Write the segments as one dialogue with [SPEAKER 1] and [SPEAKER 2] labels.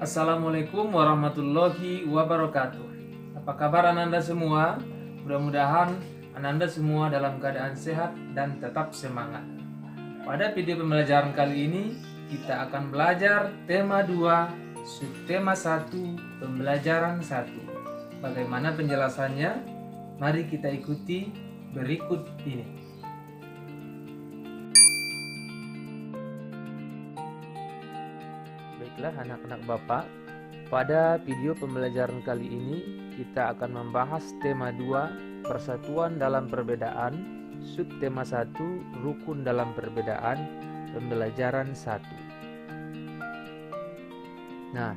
[SPEAKER 1] Assalamualaikum warahmatullahi wabarakatuh. Apa kabar Ananda semua? Mudah-mudahan Ananda semua dalam keadaan sehat dan tetap semangat. Pada video pembelajaran kali ini kita akan belajar tema 2, subtema 1, pembelajaran 1. Bagaimana penjelasannya? Mari kita ikuti berikut ini. Baiklah anak-anak Bapak, pada video pembelajaran kali ini kita akan membahas tema 2, persatuan dalam perbedaan, subtema 1, rukun dalam perbedaan, pembelajaran 1. Nah,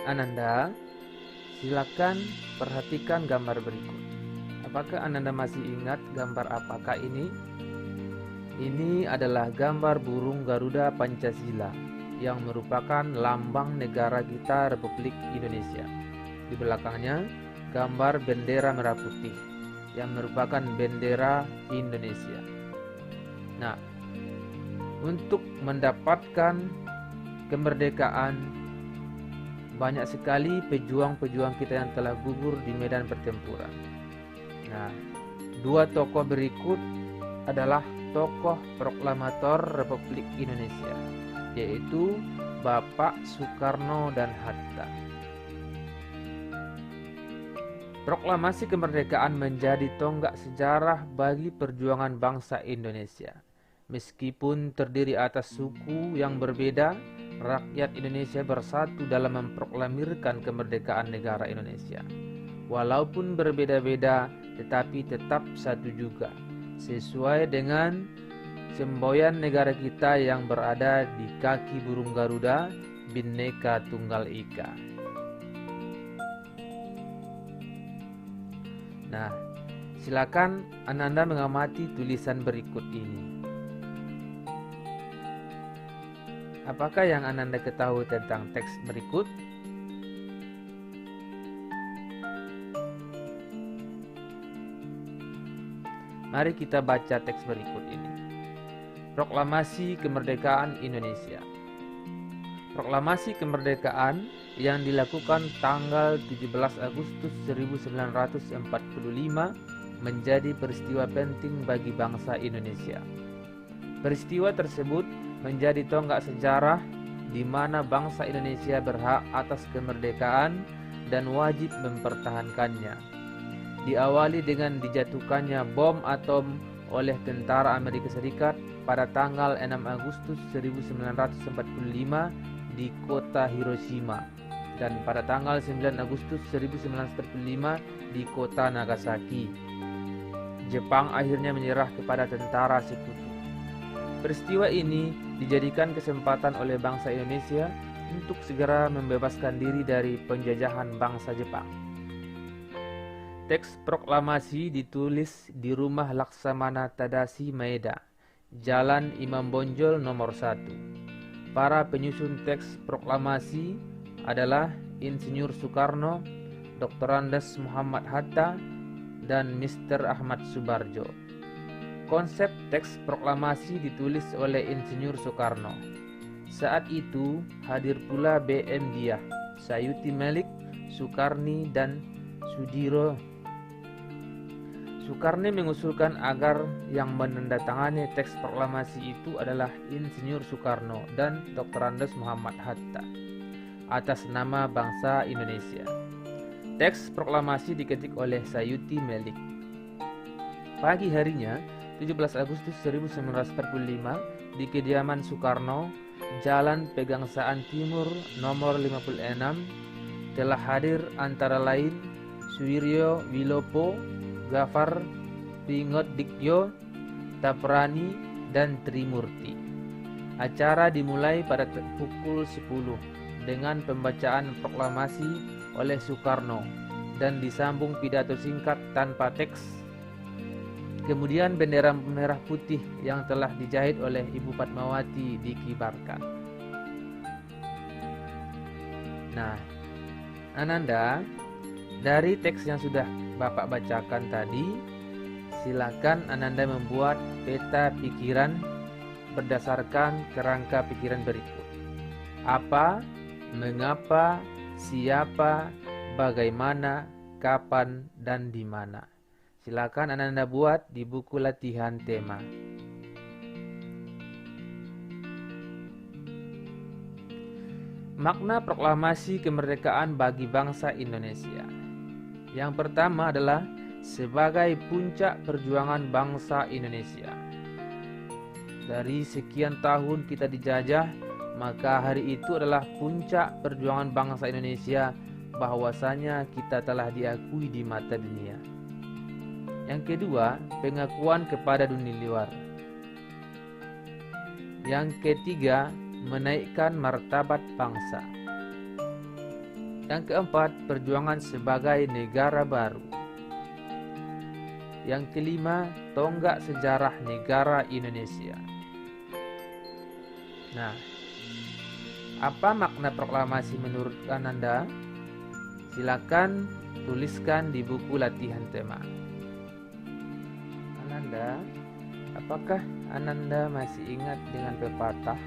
[SPEAKER 1] Ananda, silakan perhatikan gambar berikut. Apakah Ananda masih ingat gambar apakah ini? Ini adalah gambar burung Garuda Pancasila yang merupakan lambang negara kita Republik Indonesia. Di belakangnya gambar bendera merah putih yang merupakan bendera Indonesia. Nah, untuk mendapatkan kemerdekaan, banyak sekali pejuang-pejuang kita yang telah gugur di medan pertempuran. Nah, dua tokoh berikut adalah tokoh proklamator Republik Indonesia, yaitu Bapak Soekarno dan Hatta. Proklamasi kemerdekaan menjadi tonggak sejarah bagi perjuangan bangsa Indonesia. Meskipun terdiri atas suku yang berbeda, rakyat Indonesia bersatu dalam memproklamirkan kemerdekaan negara Indonesia. Walaupun berbeda-beda, tetapi tetap satu juga, sesuai dengan semboyan negara kita yang berada di kaki burung Garuda, Bhinneka Tunggal Ika. Nah, silakan Ananda mengamati tulisan berikut ini. Apakah yang Ananda ketahui tentang teks berikut? Mari kita baca teks berikut ini. Proklamasi Kemerdekaan Indonesia. Proklamasi kemerdekaan yang dilakukan tanggal 17 Agustus 1945 menjadi peristiwa penting bagi bangsa Indonesia. Peristiwa tersebut menjadi tonggak sejarah di mana bangsa Indonesia berhak atas kemerdekaan dan wajib mempertahankannya. Diawali dengan dijatuhkannya bom atom oleh tentara Amerika Serikat pada tanggal 6 Agustus 1945 di kota Hiroshima dan pada tanggal 9 Agustus 1945 di kota Nagasaki. Jepang akhirnya menyerah kepada tentara sekutu. Peristiwa ini dijadikan kesempatan oleh bangsa Indonesia untuk segera membebaskan diri dari penjajahan bangsa Jepang. Teks proklamasi ditulis di Rumah Laksamana Tadashi Maeda, Jalan Imam Bonjol nomor 1. Para penyusun teks proklamasi adalah Insinyur Soekarno, Dr. Andes Muhammad Hatta, dan Mr. Ahmad Subarjo. Konsep teks proklamasi ditulis oleh Insinyur Soekarno. Saat itu hadir pula BM Diah, Sayuti Melik, Soekarni, dan Sudiro. Soekarno mengusulkan agar yang menandatangani teks proklamasi itu adalah Insinyur Soekarno dan Dr. Andes Muhammad Hatta atas nama bangsa Indonesia. Teks proklamasi diketik oleh Sayuti Melik. Pagi harinya, 17 Agustus 1945, di kediaman Soekarno, Jalan Pegangsaan Timur nomor 56, telah hadir antara lain Suwiryo Wilopo, Gafar Pingodikyo, Taprani, dan Trimurti. Acara dimulai pada pukul 10 dengan pembacaan proklamasi oleh Soekarno dan disambung pidato singkat tanpa teks. Kemudian bendera merah putih yang telah dijahit oleh Ibu Fatmawati dikibarkan. Nah, Ananda, dari teks yang sudah Bapak bacakan tadi, silakan Ananda membuat peta pikiran berdasarkan kerangka pikiran berikut. Apa mengapa, siapa, bagaimana, kapan, dan di mana. Silakan Anda buat di buku latihan tema. Makna proklamasi kemerdekaan bagi bangsa Indonesia. Yang pertama adalah sebagai puncak perjuangan bangsa Indonesia. Dari sekian tahun kita dijajah, maka hari itu adalah puncak perjuangan bangsa Indonesia, bahwasanya kita telah diakui di mata dunia. Yang kedua, pengakuan kepada dunia luar. Yang ketiga, menaikkan martabat bangsa. Yang keempat, perjuangan sebagai negara baru. Yang kelima, tonggak sejarah negara Indonesia. Nah, apa makna proklamasi menurut Ananda? Silakan tuliskan di buku latihan tema. Ananda, apakah Ananda masih ingat dengan pepatah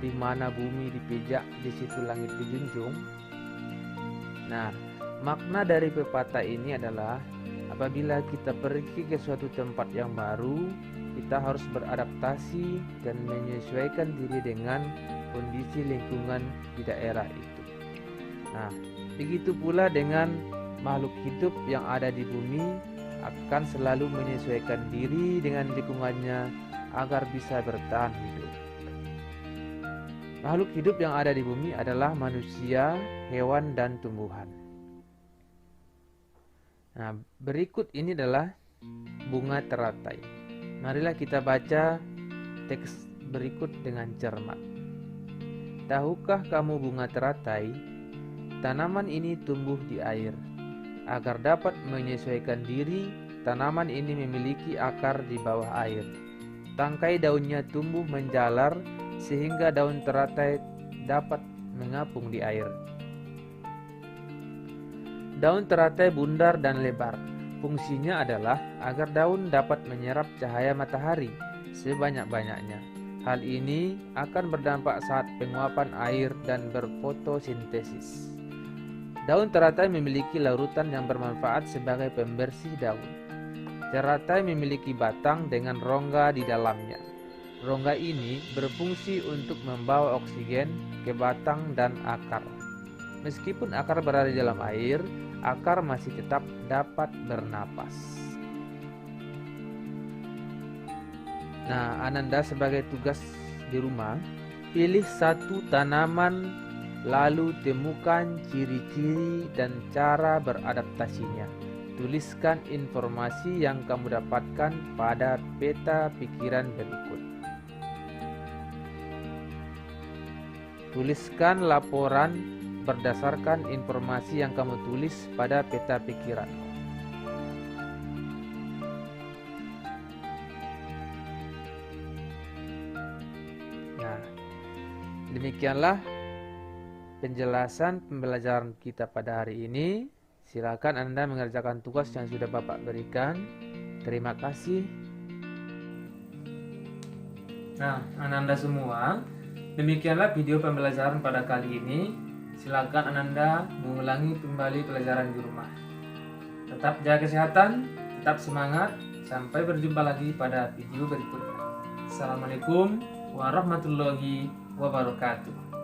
[SPEAKER 1] di mana bumi dipijak, di situ langit dijunjung? Nah, makna dari pepatah ini adalah apabila kita pergi ke suatu tempat yang baru, kita harus beradaptasi dan menyesuaikan diri dengan kondisi lingkungan di daerah itu. Nah, begitu pula dengan makhluk hidup yang ada di bumi, akan selalu menyesuaikan diri dengan lingkungannya agar bisa bertahan hidup. Makhluk hidup yang ada di bumi adalah manusia, hewan, dan tumbuhan. Nah, berikut ini adalah bunga teratai. Marilah kita baca teks berikut dengan cermat. Tahukah kamu bunga teratai? Tanaman ini tumbuh di air. Agar dapat menyesuaikan diri, tanaman ini memiliki akar di bawah air. Tangkai daunnya tumbuh menjalar sehingga daun teratai dapat mengapung di air. Daun teratai bundar dan lebar. Fungsinya adalah agar daun dapat menyerap cahaya matahari sebanyak-banyaknya. Hal ini akan berdampak saat penguapan air dan berfotosintesis. Daun teratai memiliki larutan yang bermanfaat sebagai pembersih daun. Teratai memiliki batang dengan rongga di dalamnya. Rongga ini berfungsi untuk membawa oksigen ke batang dan akar. Meskipun akar berada di dalam air, akar masih tetap dapat bernapas. Nah, Ananda sebagai tugas di rumah, pilih satu tanaman, lalu temukan ciri-ciri dan cara beradaptasinya. Tuliskan informasi yang kamu dapatkan pada peta pikiran berikut. Tuliskan laporan berdasarkan informasi yang kamu tulis pada peta pikiran. Nah, demikianlah penjelasan pembelajaran kita pada hari ini. Silakan Anda mengerjakan tugas yang sudah Bapak berikan. Terima kasih. Nah, Ananda semua, demikianlah video pembelajaran pada kali ini. Silakan Ananda mengulangi kembali pelajaran di rumah. Tetap jaga kesehatan, tetap semangat. Sampai berjumpa lagi pada video berikutnya. Assalamualaikum warahmatullahi wabarakatuh.